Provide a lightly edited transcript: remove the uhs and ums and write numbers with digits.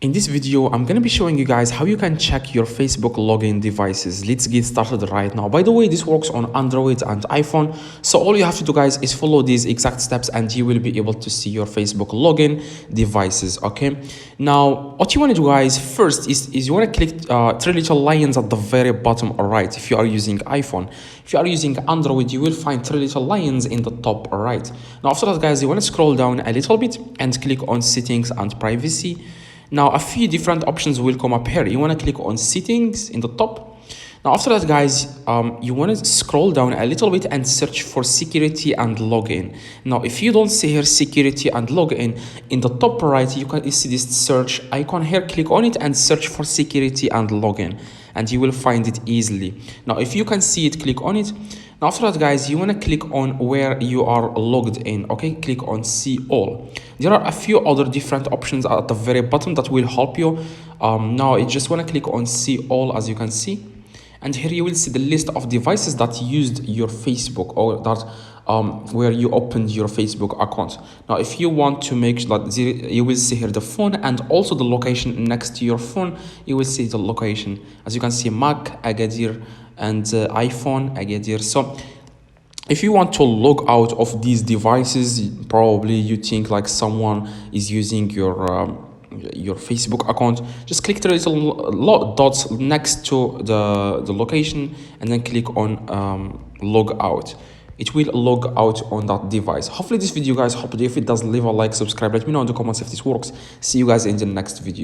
In this video, I'm going to be showing you guys how you can check your Facebook login devices. Let's get started right now. By the way, this works on Android and iPhone. So all you have to do, guys, is follow these exact steps and you will be able to see your Facebook login devices. Okay. Now, what you want to do, guys, first is you want to click three little lines at the very bottom right if you are using iPhone. If you are using Android, you will find three little lines in the top right. Now, after that, guys, you want to scroll down a little bit and click on Settings and Privacy. Now, a few different options will come up here. You want to click on settings in the top. Now, after that, guys, you want to scroll down a little bit and search for security and login. Now, if you don't see here security and login, in the top right, you can see this search icon here. Click on it and search for security and login, and you will find it easily. Now, if you can see it, click on it. Now, after that, guys, you want to click on where you are logged in. Okay, click on see all. There are a few other different options at the very bottom that will help you. Now, you just want to click on see all, as you can see. And here you will see the list of devices that used your Facebook, or that where you opened your Facebook account. Now, if you want to make sure that you will see here the phone and also the location next to your phone, you will see the location. As you can see, Mac, Agadir, and iPhone, Agadir. So if you want to log out of these devices, probably you think like someone is using your Facebook account, just click the little dots next to the location and then click on log out. It will log out on that device. Hopefully this video, guys, helped you. If it does, leave a like, subscribe, let me know in the comments if this works. See you guys in the next video.